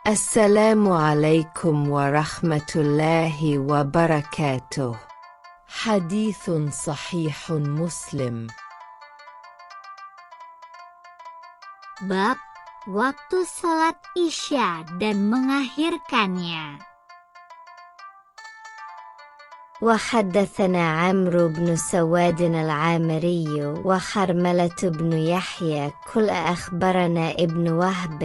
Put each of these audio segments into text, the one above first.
السلام عليكم ورحمة الله وبركاته. حديث صحيح مسلم. Bab waktu salat Isya dan mengakhirkannya. وحدثنا عمرو بن سواد العامري وحرملة بن يحيى كل أخبرنا ابن وهب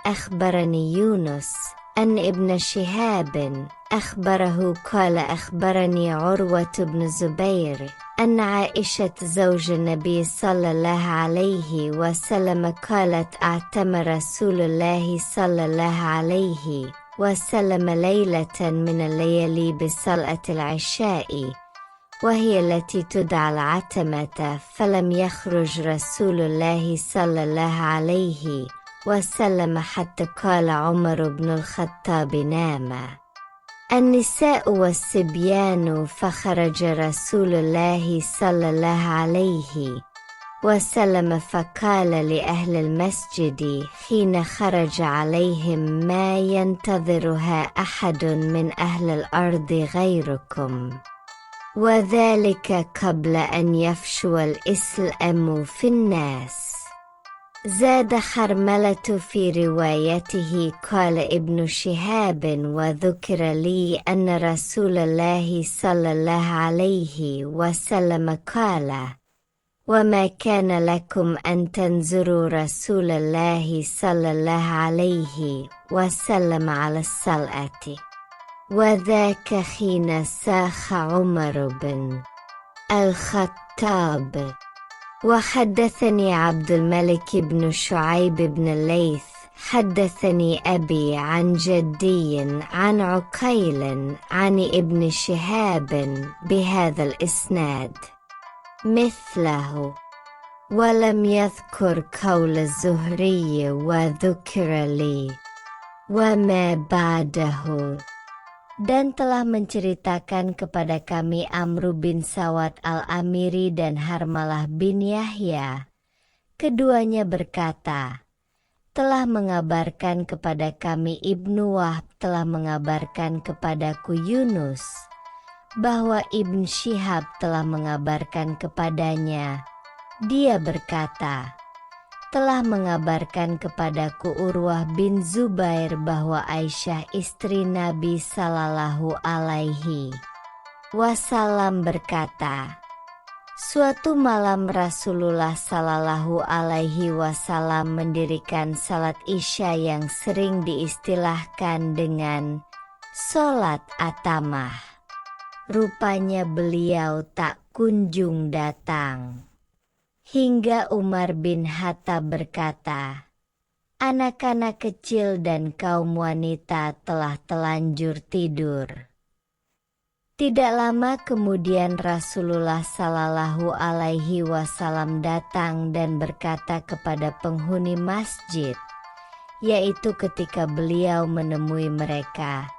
أخبرني يونس أن ابن شهاب أخبره قال أخبرني عروة بن زبير أن عائشة زوج النبي صلى الله عليه وسلم قالت اعتمر رسول الله صلى الله عليه وسلم ليلة من الليالي بصلاة العشاء وهي التي تدعى العتمة فلم يخرج رسول الله صلى الله عليه وسلم حتى قال عمر بن الخطاب نام النساء والصبيان فخرج رسول الله صلى الله عليه وسلم فقال لأهل المسجد حين خرج عليهم ما ينتظرها أحد من أهل الأرض غيركم وذلك قبل أن يفشو الإسلام في الناس. زاد حرملة في روايته قال ابن شهاب وذكر لي أن رسول الله صلى الله عليه وسلم قال وما كان لكم أن تنظروا رسول الله صلى الله عليه وسلم على الصلاة وذاك حين ساخ عمر بن الخطاب. وحدثني عبد الملك بن شعيب بن الليث حدثني أبي عن جدي عن عقيل عن ابن شهاب بهذا الإسناد مثله ولم يذكر قول الزهري وذكر لي وما بعده. Dan telah menceritakan kepada kami Amru bin Sawad al-Amiri dan Harmalah bin Yahya. Keduanya berkata, telah mengabarkan kepada kami Ibnu Wahb telah mengabarkan kepadaku Yunus, bahwa Ibn Shihab telah mengabarkan kepadanya. Dia berkata, telah mengabarkan kepadaku Urwah bin Zubair bahwa Aisyah istri Nabi Sallallahu Alaihi Wasallam berkata, suatu malam Rasulullah Sallallahu Alaihi Wasallam mendirikan salat Isya yang sering diistilahkan dengan sholat atamah. Rupanya beliau tak kunjung datang. Hingga Umar bin Khattab berkata, anak-anak kecil dan kaum wanita telah telanjur tidur. Tidak lama kemudian Rasulullah Sallallahu Alaihi Wasallam datang dan berkata kepada penghuni masjid, yaitu ketika beliau menemui mereka,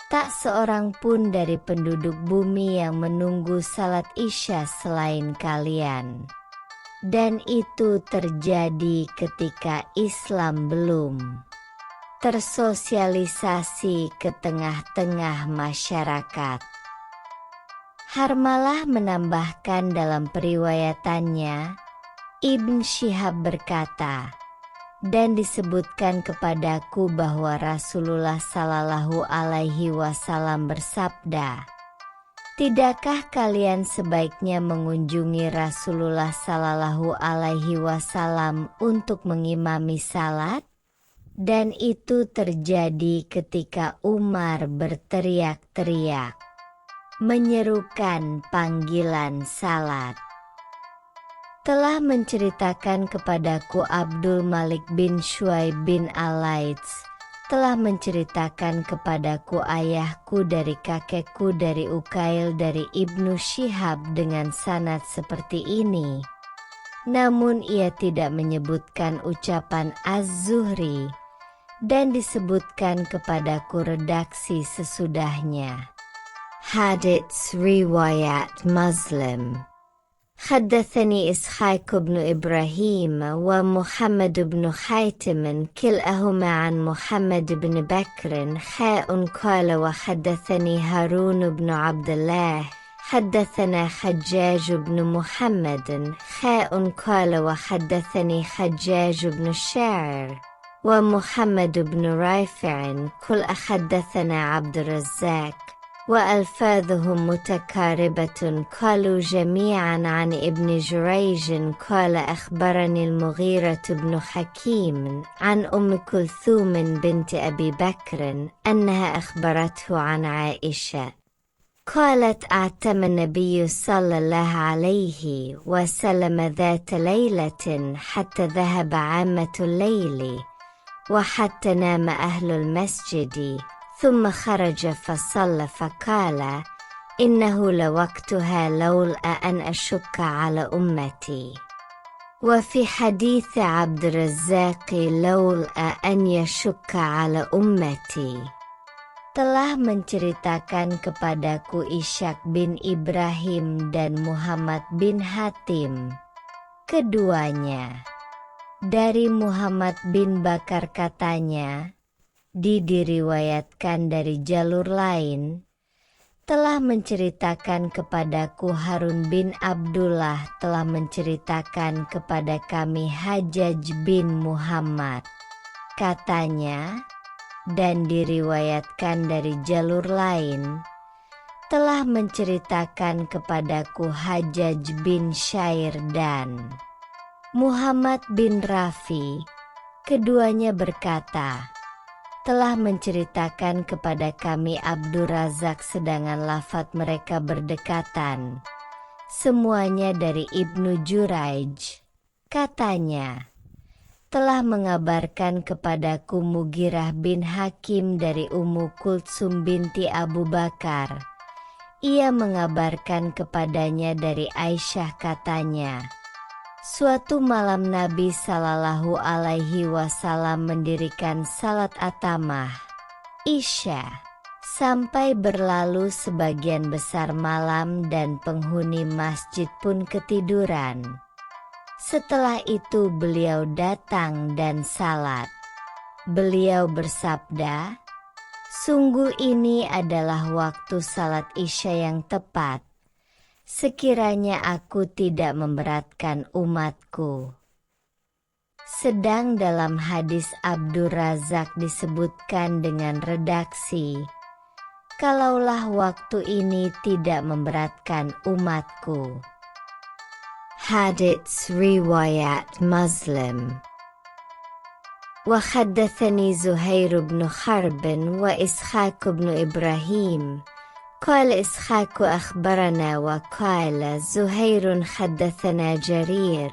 tak seorang pun dari penduduk bumi yang menunggu salat Isya selain kalian. Dan itu terjadi ketika Islam belum tersosialisasi ke tengah-tengah masyarakat. Harmalah menambahkan dalam periwayatannya, Ibn Shihab berkata, dan disebutkan kepadaku bahwa Rasulullah Sallallahu Alaihi Wasallam bersabda, tidakkah kalian sebaiknya mengunjungi Rasulullah Sallallahu Alaihi Wasallam untuk mengimami salat? Dan itu terjadi ketika Umar berteriak-teriak, menyerukan panggilan salat. Telah menceritakan kepadaku Abdul Malik bin Shuaib bin Al-Laits, telah menceritakan kepadaku ayahku dari kakekku dari Ukail dari Ibnu Shihab dengan sanad seperti ini. Namun ia tidak menyebutkan ucapan Az-Zuhri, dan disebutkan kepadaku redaksi sesudahnya. Hadits Riwayat Muslim. حدثني إسحاق بن إبراهيم ومحمد بن خيثم كلاهما عن محمد بن بكر قال وحدثني هارون بن عبد الله حدثنا حجاج بن محمد قال وحدثني حجاج بن الشاعر ومحمد بن رافع قل حدثنا عبد الرزاق وألفاظهم متقاربة قالوا جميعا عن ابن جريج قال أخبرني المغيرة بن حكيم عن أم كلثوم بنت أبي بكر أنها أخبرته عن عائشة قالت أعتم النبي صلى الله عليه وسلم ذات ليلة حتى ذهب عامة الليل وحتى نام أهل المسجد ثم خرج فصلى فقال إنه لوقتها لولا أن أشك على أمتي. وفي حديث عبد الرزاق لولا أن يشك على أمتي. Telah menceritakan kepadaku Ishaq bin Ibrahim dan Muhammad bin Hatim, keduanya. Dari Muhammad bin Bakar katanya, diriwayatkan dari jalur lain, telah menceritakan kepadaku Harun bin Abdullah telah menceritakan kepada kami Hajjaj bin Muhammad, katanya, dan diriwayatkan dari jalur lain, telah menceritakan kepadaku Hajjaj bin Syair dan Muhammad bin Rafi, keduanya berkata, telah menceritakan kepada kami Abdur Razak sedangkan lafaz mereka berdekatan, semuanya dari Ibnu Juraij, katanya, telah mengabarkan kepadaku Mughirah bin Hakim dari Ummu Kultsum binti Abu Bakar. Ia mengabarkan kepadanya dari Aisyah katanya, suatu malam Nabi Sallallahu Alaihi Wasallam mendirikan salat atamah, Isya, sampai berlalu sebagian besar malam dan penghuni masjid pun ketiduran. Setelah itu beliau datang dan salat. Beliau bersabda, sungguh ini adalah waktu salat Isya yang tepat. Sekiranya aku tidak memberatkan umatku. Sedang dalam hadis Abdur Razak disebutkan dengan redaksi, kalaulah waktu ini tidak memberatkan umatku. Hadits riwayat Muslim. وحدثني زهير بن حرب وإسحاق بن إبراهيم قال إسحاق أخبرنا وقال زهير حدثنا جرير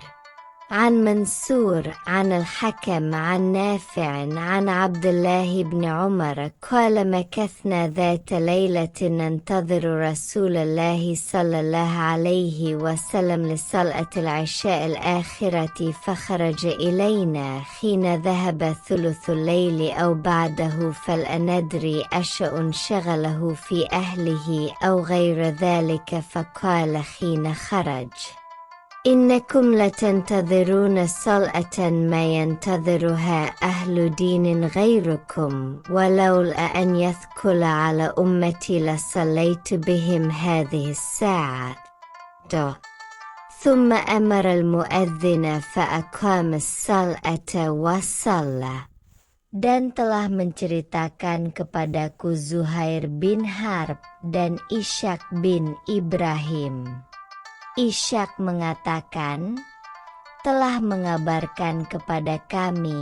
عن منصور عن الحكم عن نافع عن عبد الله بن عمر قال مكثنا ذات ليلة ننتظر رسول الله صلى الله عليه وسلم لصلاة العشاء الآخرة فخرج إلينا حين ذهب ثلث الليل أو بعده فلا ندري أشأ شغله في أهله أو غير ذلك فقال حين خرج إنكم لتنتظرون صلاة ما ينتظرها أهل دين غيركم ولولا أن يثقل على أمتي لصليت بهم هذه الساعة. ثم أمر المؤذن فأقام الصلاة وصلى. Dan telah menceritakan kepadaku Zuhair bin Harb dan Ishaq bin Ibrahim. Ishaq mengatakan, telah mengabarkan kepada kami,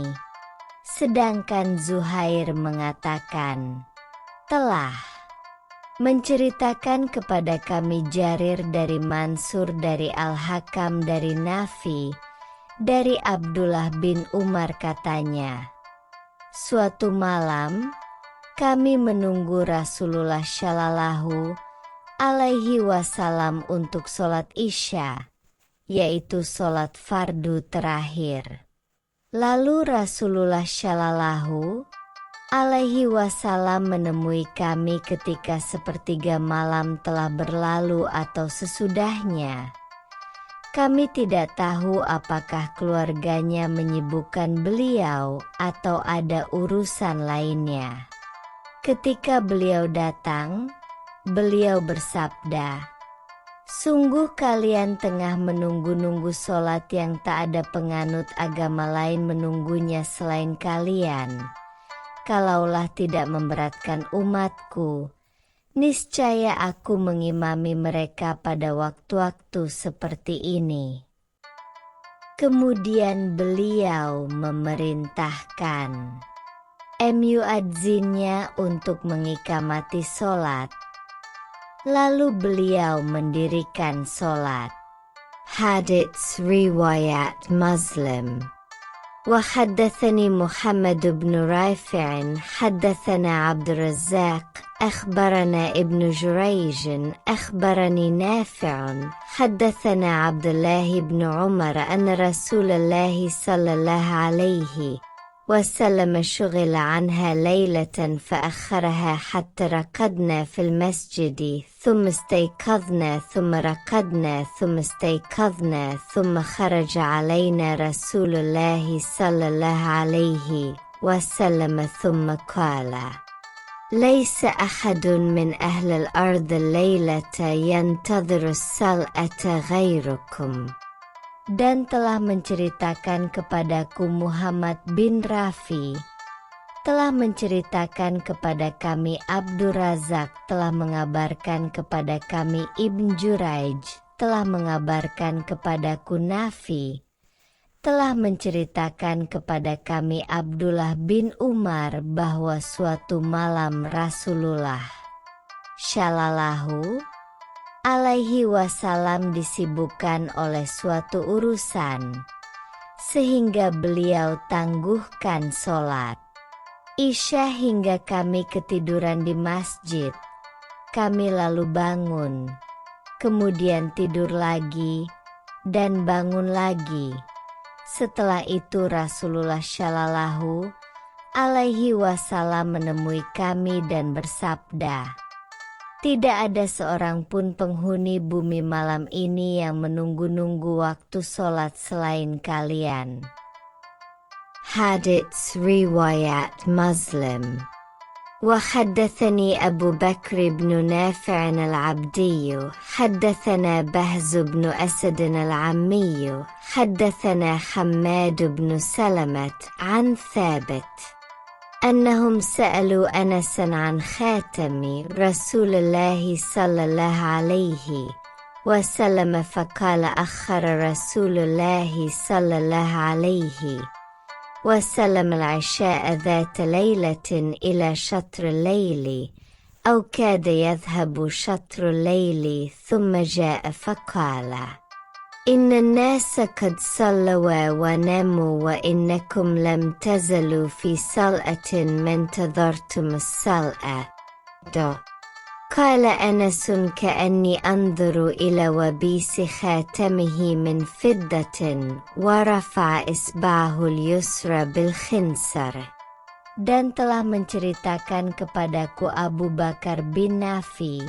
sedangkan Zuhair mengatakan, telah menceritakan kepada kami Jarir dari Mansur dari Al-Hakam dari Nafi, dari Abdullah bin Umar katanya, suatu malam, kami menunggu Rasulullah Shallallahu Alaihi Wasallam untuk sholat Isya, yaitu sholat fardu terakhir. Lalu Rasulullah Shallallahu Alaihi Wasallam menemui kami ketika sepertiga malam telah berlalu atau sesudahnya. Kami tidak tahu apakah keluarganya menyibukkan beliau atau ada urusan lainnya. Ketika beliau datang, beliau bersabda, "Sungguh kalian tengah menunggu-nunggu solat yang tak ada penganut agama lain menunggunya selain kalian. Kalaulah tidak memberatkan umatku, niscaya aku mengimami mereka pada waktu-waktu seperti ini." Kemudian beliau memerintahkan muadzinnya untuk mengikamati solat. Lalu beliau mendirikan solat. Hadits riwayat Muslim. وحدثني محمد بن رافع حدثنا عبد الرزاق أخبرنا ابن جريج أخبرني نافع حدثنا عبد الله بن عمر أن رسول الله صلى الله عليه وسلم شغل عنها ليلة فأخرها حتى رقدنا في المسجد ثم استيقظنا ثم رقدنا ثم استيقظنا ثم خرج علينا رسول الله صلى الله عليه وسلم ثم قال: ليس أحد من أهل الأرض الليلة ينتظر الصلاة غيركم. Dan telah menceritakan kepadaku Muhammad bin Rafi, telah menceritakan kepada kami Abdur Razak, telah mengabarkan kepada kami Ibn Juraij, telah mengabarkan kepadaku Nafi, telah menceritakan kepada kami Abdullah bin Umar bahwa suatu malam Rasulullah Shallallahu alaihi wasallam disibukkan oleh suatu urusan, sehingga beliau tangguhkan solat Isya hingga kami ketiduran di masjid. Kami lalu bangun, kemudian tidur lagi, dan bangun lagi. Setelah itu Rasulullah Shallallahu alaihi wasallam menemui kami dan bersabda, "Tidak ada seorang pun penghuni bumi malam ini yang menunggu-nunggu waktu solat selain kalian." Hadits riwayat Muslim. وحدثني أبو بكر بن نافع العبدي حدثنا بهز بن أسد العمي حدثنا حماد بن سلمة عن ثابت أنهم سألوا أنسا عن خاتم رسول الله صلى الله عليه وسلم فقال أخر رسول الله صلى الله عليه وسلم العشاء ذات ليلة إلى شطر الليل أو كاد يذهب شطر الليل ثم جاء فقال: إن الناس قد صلوا وناموا وإنكم لم تزلوا في صلاة ما انتظرتم الصلاة. قال أنس: كأني أنظر إلى وبيس خاتمه من فضة ورفع إصبعه اليسرى بالخنصر. Dan telah menceritakan kepadaku Abu Bakar bin Nafi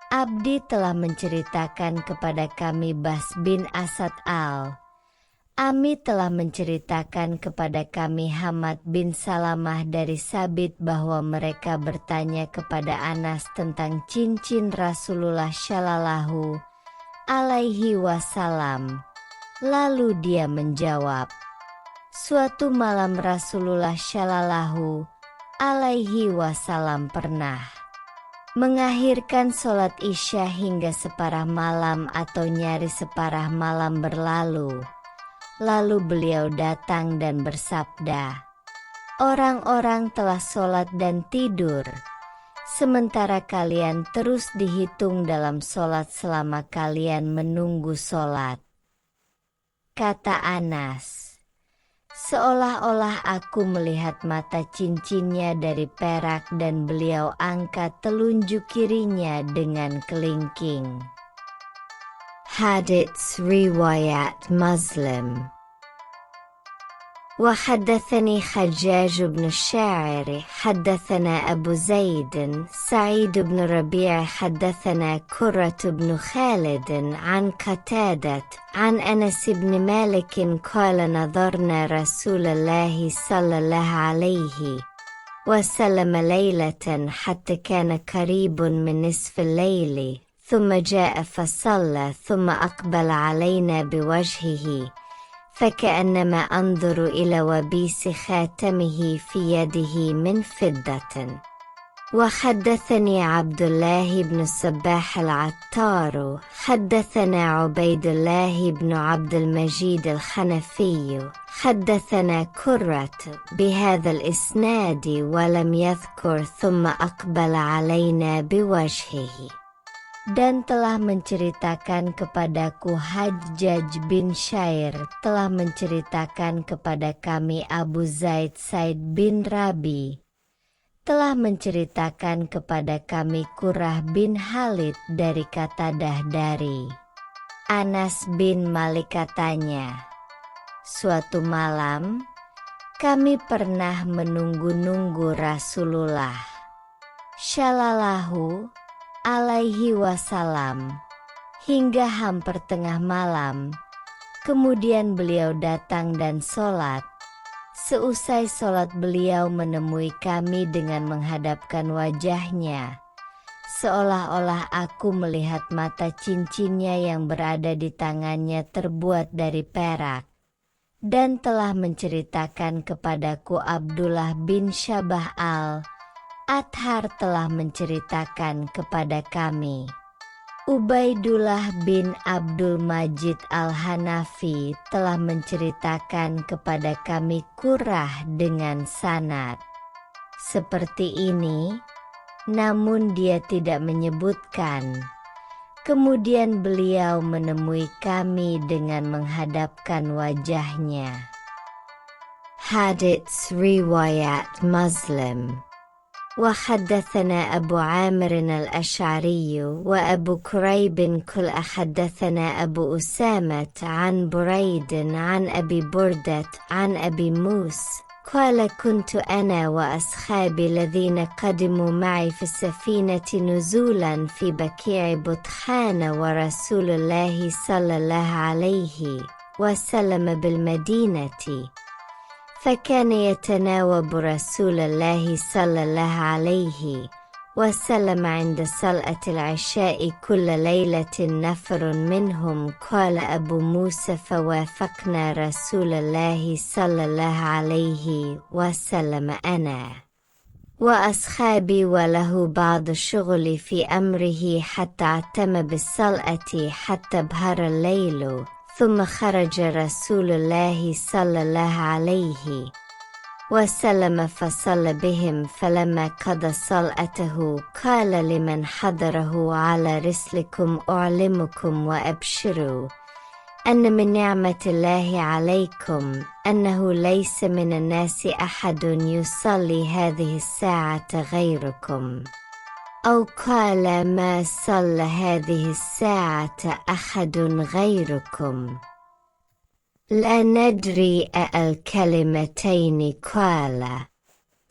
Abdi telah menceritakan kepada kami Bas bin Asad Ami telah menceritakan kepada kami Hamad bin Salamah dari Sabit bahwa mereka bertanya kepada Anas tentang cincin Rasulullah Shallallahu alaihi wasallam. Lalu dia menjawab, "Suatu malam Rasulullah Shallallahu alaihi wasallam pernah mengakhirkan sholat Isya hingga separah malam atau nyaris separah malam berlalu. Lalu beliau datang dan bersabda, 'Orang-orang telah sholat dan tidur, sementara kalian terus dihitung dalam sholat selama kalian menunggu sholat.' Kata Anas, seolah-olah aku melihat mata cincinnya dari perak dan beliau angkat telunjuk kirinya dengan kelingking." Hadits riwayat Muslim. وحدثني خجاج بن الشاعر حدثنا أبو زيد سعيد بن ربيع حدثنا كرة بن خالد عن قتادة عن أنس بن مالك قال نظرنا رسول الله صلى الله عليه وسلم ليلة حتى كان قريب من نصف الليل ثم جاء فصلى ثم أقبل علينا بوجهه فكأنما أنظر إلى وبيس خاتمه في يده من فضة. وحدثني عبد الله بن الصباح العطار حدثنا عبيد الله بن عبد المجيد الحنفي حدثنا كرة بهذا الإسناد ولم يذكر ثم أقبل علينا بوجهه. Dan telah menceritakan kepadaku Hajjaj bin Syair telah menceritakan kepada kami Abu Zaid Said bin Rabi telah menceritakan kepada kami Qurrah bin Khalid dari Qatadah dari Anas bin Malik katanya, suatu malam kami pernah menunggu-nunggu Rasulullah Shallallahu alaihi wasallam hingga hampir tengah malam. Kemudian beliau datang dan sholat. Seusai sholat beliau menemui kami dengan menghadapkan wajahnya, seolah-olah aku melihat mata cincinnya yang berada di tangannya terbuat dari perak, dan telah menceritakan kepadaku Abdullah bin Syabah al-Athar telah menceritakan kepada kami Ubaidullah bin Abdul Majid al-Hanafi telah menceritakan kepada kami Qurrah dengan sanad seperti ini, namun dia tidak menyebutkan. Kemudian beliau menemui kami dengan menghadapkan wajahnya. Hadits Riwayat Muslim. وحدثنا أبو عامر الأشعري وأبو كريب كل حدثنا أبو أسامة عن بريد عن أبي بردة عن أبي موس قال كنت أنا وأصحابي الذين قدموا معي في السفينة نزولا في بكيع بطحان ورسول الله صلى الله عليه وسلم بالمدينة فكان يتناوب رسول الله صلى الله عليه وسلم عند صلاة العشاء كل ليلة نفر منهم قال أبو موسى فوافقنا رسول الله صلى الله عليه وسلم أنا وأصحابي وله بعض الشغل في أمره حتى اعتم بالصلاة حتى بهر الليل ثم خرج رسول الله صلى الله عليه وسلم فصلى بهم فلما قضى صلاته قال لمن حضره على رسلكم أعلمكم وأبشروا أن من نعمة الله عليكم أنه ليس من الناس أحد يصلي هذه الساعة غيركم أو قال ما صلى هذه الساعة أحد غيركم لا ندري الكلمتين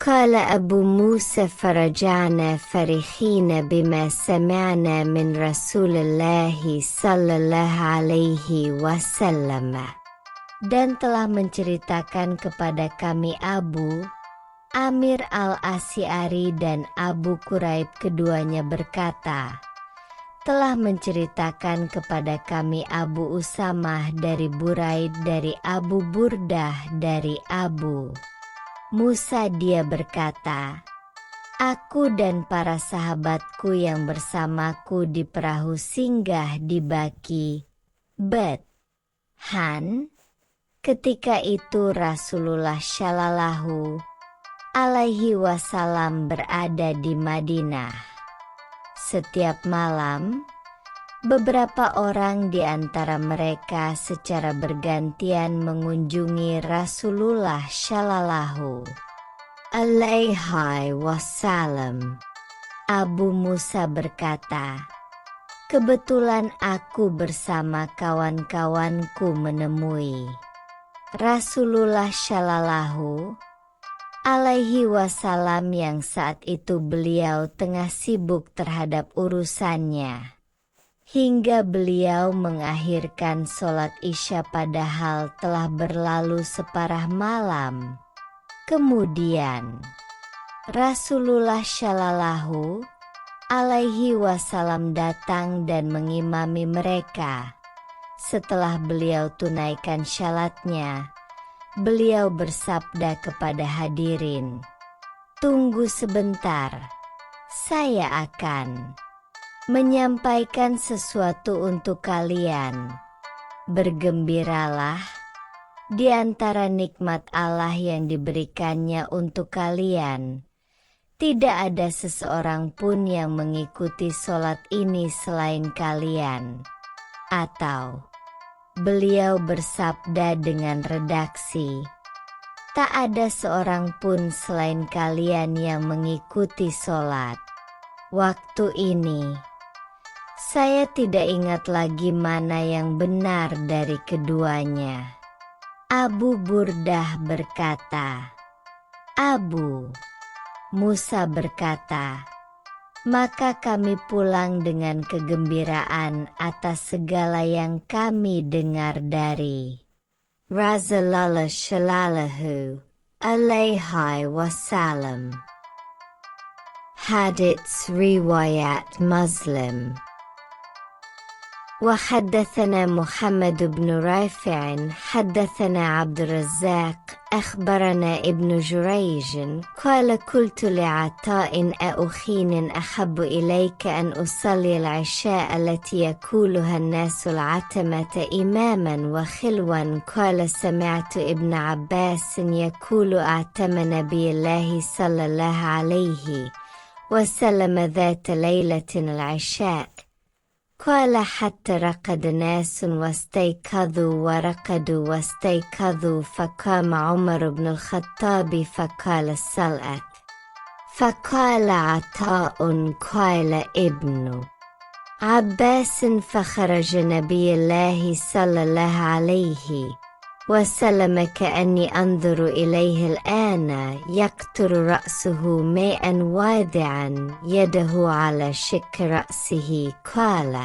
قال أبو موسى فرجعنا فرحين بما سمعنا من رسول الله صلى الله عليه وسلم. Dan telah menceritakan kepada kami Abu Amir al-Asy'ari dan Abu Quraib keduanya berkata, telah menceritakan kepada kami Abu Usamah dari Buraid dari Abu Burdah dari Abu Musa dia berkata, aku dan para sahabatku yang bersamaku di perahu singgah di Baki Bet Han. Ketika itu Rasulullah Shallallahu alaihi wasallam berada di Madinah. Setiap malam, beberapa orang di antara mereka secara bergantian mengunjungi Rasulullah Shallallahu alaihi wasallam. Abu Musa berkata, kebetulan aku bersama kawan-kawanku menemui Rasulullah Shallallahu Alaihi Wasallam yang saat itu beliau tengah sibuk terhadap urusannya, hingga beliau mengakhirkan sholat Isya padahal telah berlalu separah malam. Kemudian Rasulullah Shallallahu Alaihi Wasallam datang dan mengimami mereka. Setelah beliau tunaikan syalatnya, beliau bersabda kepada hadirin, "Tunggu sebentar, saya akan menyampaikan sesuatu untuk kalian. Bergembiralah di antara nikmat Allah yang diberikannya untuk kalian. Tidak ada seseorang pun yang mengikuti sholat ini selain kalian." Atau beliau bersabda dengan redaksi, "Tak ada seorang pun selain kalian yang mengikuti sholat." Waktu ini, saya tidak ingat lagi mana yang benar dari keduanya. Abu Burdah berkata, Abu Musa berkata, "Maka kami pulang dengan kegembiraan atas segala yang kami dengar dari Rasulullah Shallallahu Alaihi Wasallam." Hadits Riwayat Muslim. وحدثنا محمد بن رافع حدثنا عبد الرزاق أخبرنا ابن جريج قال قلت لعطاء أخين أحب إليك أن أصلي العشاء التي يقولها الناس العتمة إماما وخلوا؟ قال سمعت ابن عباس يقول أعتم نبي الله صلى الله عليه وسلم ذات ليلة العشاء. قال حتى رقد ناس واستيقظوا ورقدوا واستيقظوا فقام عمر بن الخطاب فقال الصلاة. فقال عطاء قال ابن عباس فخرج نبي الله صلى الله عليه وسلم كأني أنظر إليه الآن يقطر رأسه ماء واضعا يده على شق رأسه. قال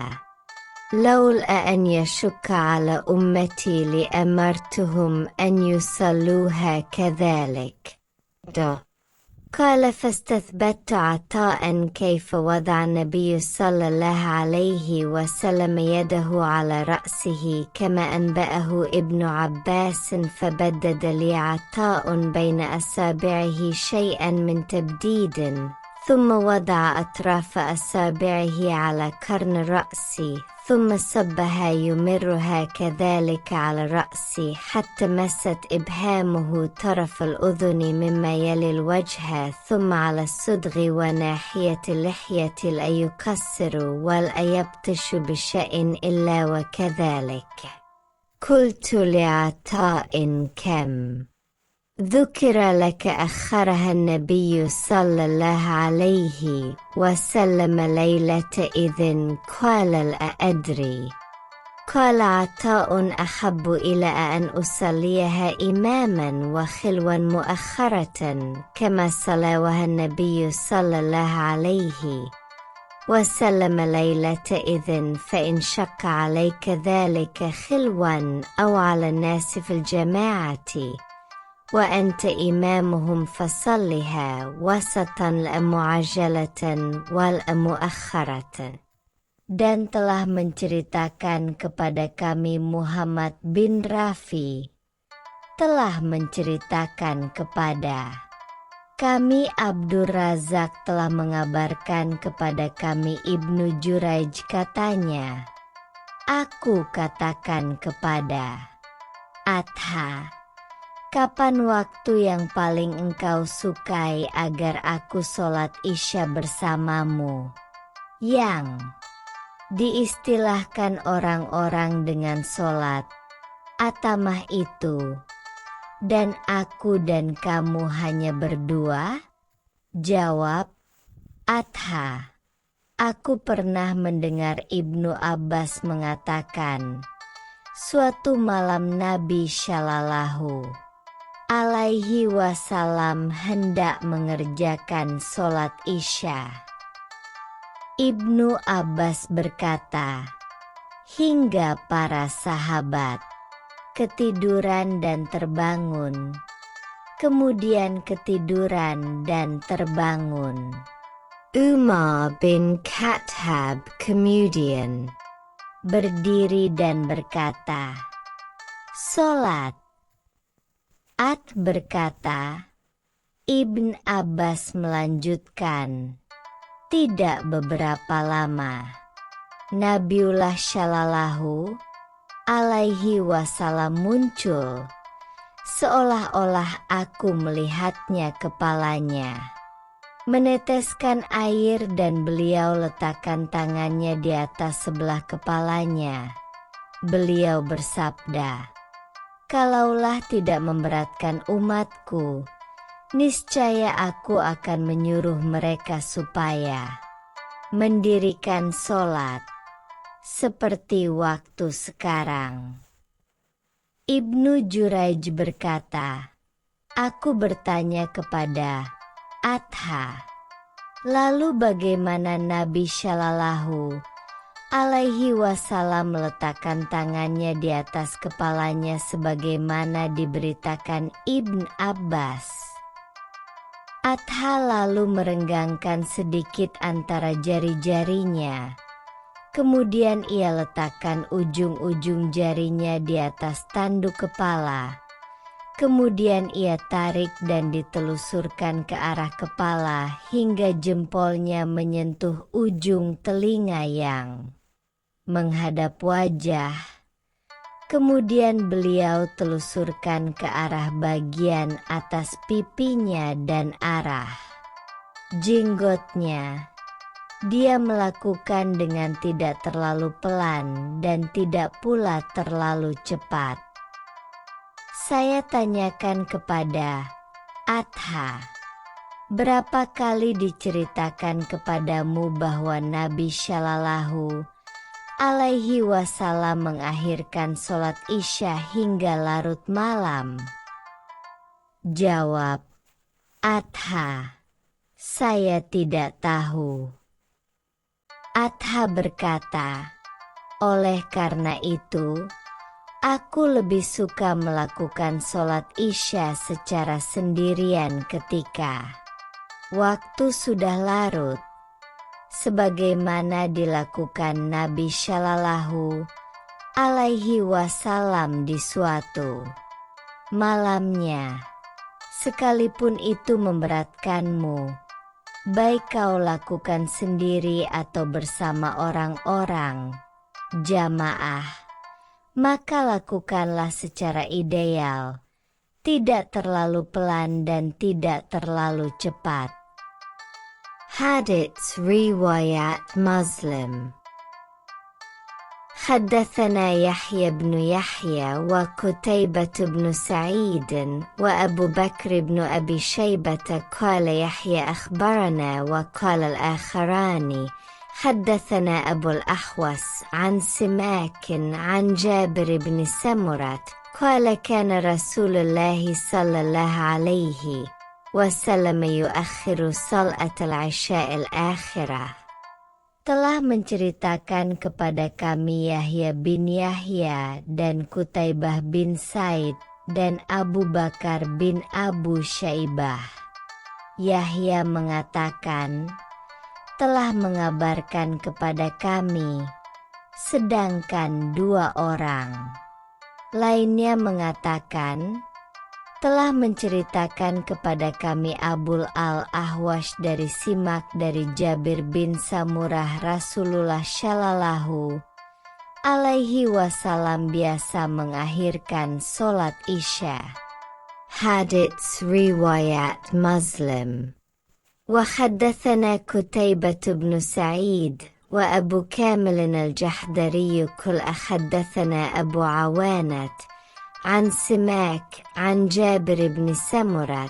لولا أن يشك على أمتي لأمرتهم أن يصلوها كذلك. قال فاستثبت عطاء كيف وضع النبي صلى الله عليه وسلم يده على رأسه كما أنبأه ابن عباس، فبدد لي عطاء بين أصابعه شيئا من تبديد، ثم وضع أطراف أصابعه على قرن رأسي ثم صبها يمرها كذلك على رأسي حتى مست إبهامه طرف الأذن مما يلي الوجه ثم على الصدغ وناحية اللحية لا يقصر ولا يبطش بشيء إلا وكذلك. قلت لعطاء كم ذكر لك أخرها النبي صلى الله عليه وسلم ليلة إذن؟ قال لا أدري. قال عطاء أحب إلى أن أصليها إماما وخلوا مؤخرة كما صلاها النبي صلى الله عليه وسلم ليلة إذن، فإن شق عليك ذلك خلوا أو على الناس في الجماعة وأنت إمامهم فصلها وسطا لا معجلة ولا مؤخرة. Dan telah menceritakan kepada kami Muhammad bin Rafi, telah menceritakan kepada kami Abdur Razak, telah mengabarkan kepada kami Ibnu Juraij, katanya, aku katakan kepada Atha, kapan waktu yang paling engkau sukai agar aku sholat Isya bersamamu? Yang diistilahkan orang-orang dengan sholat atamah itu, dan aku dan kamu hanya berdua? Jawab Atha, aku pernah mendengar Ibnu Abbas mengatakan, Suatu malam Nabi Shallallahu Alaihi Wasallam hendak mengerjakan sholat Isya. Ibnu Abbas berkata, hingga para sahabat ketiduran dan terbangun, kemudian ketiduran dan terbangun. Umar bin Khattab kemudian berdiri dan berkata, "Sholat." Berkata, Ibn Abbas melanjutkan, tidak beberapa lama, Nabiullah Shallallahu Alaihi Wasallam muncul, seolah-olah aku melihatnya kepalanya meneteskan air dan beliau letakkan tangannya di atas sebelah kepalanya. Beliau bersabda, kalaulah tidak memberatkan umatku, niscaya aku akan menyuruh mereka supaya mendirikan sholat seperti waktu sekarang. Ibnu Juraij berkata, aku bertanya kepada Atha, lalu bagaimana Nabi Shallallahu Alaihi Wasallam meletakkan tangannya di atas kepalanya sebagaimana diberitakan Ibn Abbas? Atha lalu merenggangkan sedikit antara jari-jarinya, kemudian ia letakkan ujung-ujung jarinya di atas tanduk kepala. Kemudian ia tarik dan ditelusurkan ke arah kepala hingga jempolnya menyentuh ujung telinga yang menghadap wajah. Kemudian beliau telusurkan ke arah bagian atas pipinya dan arah jenggotnya. Dia melakukan dengan tidak terlalu pelan dan tidak pula terlalu cepat. Saya tanyakan kepada Atha, berapa kali diceritakan kepadamu bahwa Nabi Shallallahu Alaihi Wasallam mengakhirkan sholat Isya hingga larut malam? Jawab Atha, saya tidak tahu. Atha berkata, oleh karena itu, aku lebih suka melakukan sholat Isya secara sendirian ketika waktu sudah larut, sebagaimana dilakukan Nabi Shallallahu Alaihi Wasallam di suatu malamnya. Sekalipun itu memberatkanmu, baik kau lakukan sendiri atau bersama orang-orang jamaah, maka lakukanlah secara ideal, tidak terlalu pelan dan tidak terlalu cepat. Hadits Riwayat Muslim. حدثنا يحيى بن يحيى وقتيبة بن سعيد وأبو بكر بن أبي شيبة قال يحيى أخبرنا وقال الآخران حدثنا أبو الأحوص عن سماك عن جابر بن سمرة قال كان رسول الله صلى الله عليه وسلم يؤخر صلاة العشاء الآخرة. Telah menceritakan kepada kami Yahya bin Yahya dan Qutaibah bin Said dan Abu Bakar bin Abu Syaibah. Yahya mengatakan, telah mengabarkan kepada kami, sedangkan dua orang lainnya mengatakan, telah menceritakan kepada kami Abul al-Ahwash dari Simak dari Jabir bin Samurah Rasulullah Shallallahu Alaihi Wasallam biasa mengakhirkan sholat Isya. Hadits Riwayat Muslim. وحدثنا قتيبة بن سعيد وأبو كامل الجحدري كل حدثنا أبو عوانة عن سماك عن جابر بن سمرة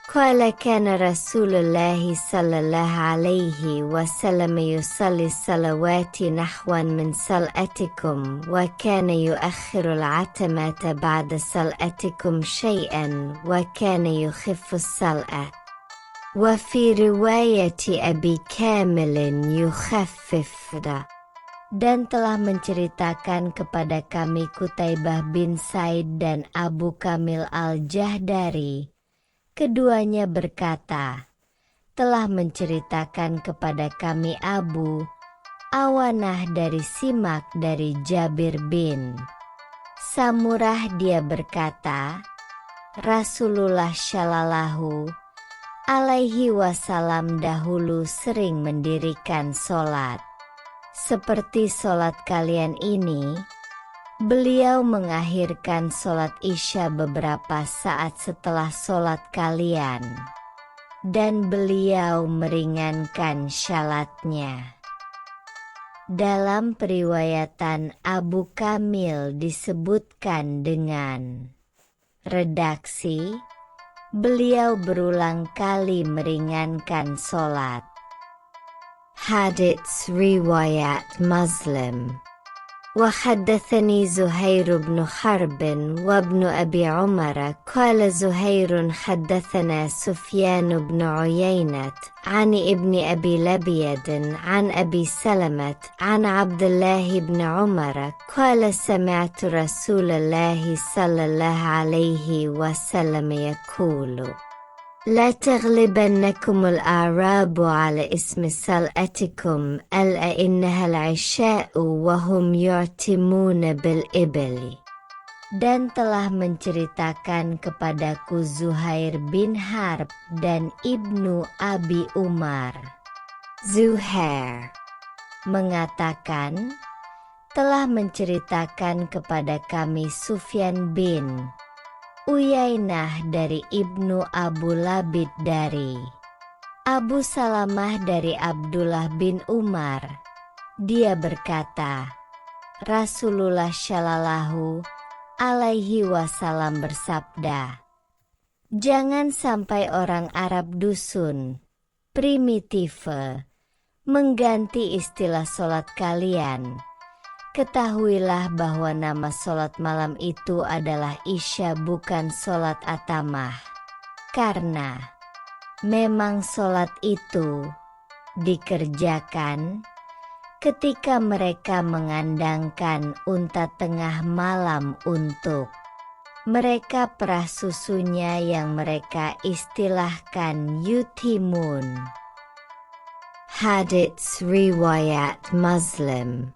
قال كان رسول الله صلى الله عليه وسلم يصلي الصلوات نحوا من صلاتكم وكان يؤخر العتمة بعد صلاتكم شيئا وكان يخف الصلاة وفي رواية أبي كامل يخفف. Dan telah menceritakan kepada kami Qutaibah bin Said dan Abu Kamil al-Jahdari. Keduanya berkata, telah menceritakan kepada kami Abu Awanah dari Simak dari Jabir bin Samurah, dia berkata, Rasulullah Shallallahu alaihi wasallam dahulu sering mendirikan sholat seperti sholat kalian ini. Beliau mengakhirkan sholat Isya beberapa saat setelah sholat kalian, dan beliau meringankan syalatnya. Dalam periwayatan Abu Kamil disebutkan dengan redaksi, beliau berulang kali meringankan sholat. Hadits riwayat Muslim. وحدثني زهير بن حرب وابن أبي عمر قال زهير حدثنا سفيان بن عيينة عن ابن أبي لبيد عن أبي سلمة عن عبد الله بن عمر قال سمعت رسول الله صلى الله عليه وسلم يقول لا تغلبنكم الأعراب على اسم صلاتكم ألا إنها العشاء وهم يعتمون بالإبل. Dan telah menceritakan kepadaku Zuhair bin Harb dan Ibnu Abi Umar. Zuhair mengatakan, telah menceritakan kepada kami Sufyan bin Uyainah dari Ibnu Abu Labid dari Abu Salamah dari Abdullah bin Umar. Dia berkata, Rasulullah Shallallahu alaihi wasallam bersabda, jangan sampai orang Arab dusun, primitif, mengganti istilah sholat kalian. Ketahuilah bahwa nama sholat malam itu adalah Isya, bukan sholat atamah. Karena memang sholat itu dikerjakan ketika mereka mengandangkan unta tengah malam untuk mereka perah susunya yang mereka istilahkan yutimun. Hadits riwayat Muslim.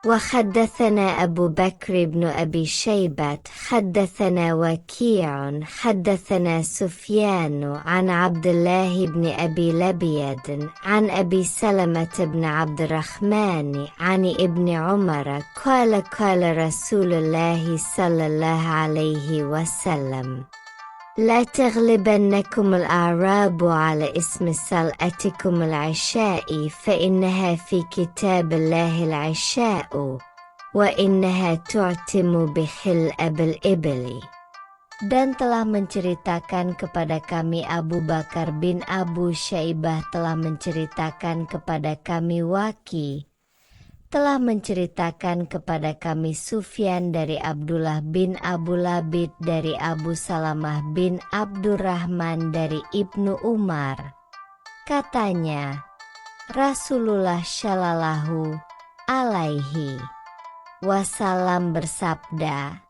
وحدثنا أبو بكر بن أبي شيبة حدثنا وكيع حدثنا سفيان عن عبد الله بن أبي لبيد عن أبي سلمة بن عبد الرحمن عن ابن عمر قال قال رسول الله صلى الله عليه وسلم لا تغلبنكم الأعراب على اسم صلاتكم العشاء فإنها في كتاب الله العشاء وإنها تعتم بخلء بالإبل. Dan telah menceritakan kepada kami Abu Bakar bin Abu Syaibah, telah menceritakan kepada kami Waki, telah menceritakan kepada kami Sufyan dari Abdullah bin Abu Labid dari Abu Salamah bin Abdurrahman dari Ibnu Umar. Katanya, Rasulullah Shallallahu alaihi wasallam bersabda,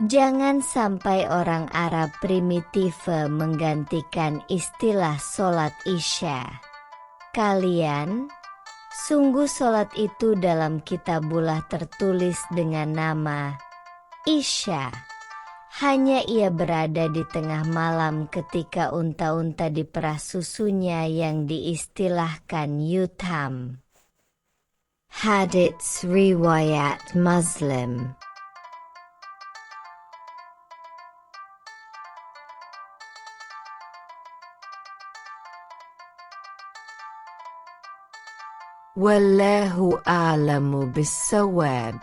jangan sampai orang Arab primitif menggantikan istilah sholat Isya. Kalian, sungguh sholat itu dalam kitabullah tertulis dengan nama Isya. Hanya ia berada di tengah malam ketika unta-unta diperah susunya yang diistilahkan yutham. Hadits riwayat Muslim. Wallahu a'lamu bis-shawab.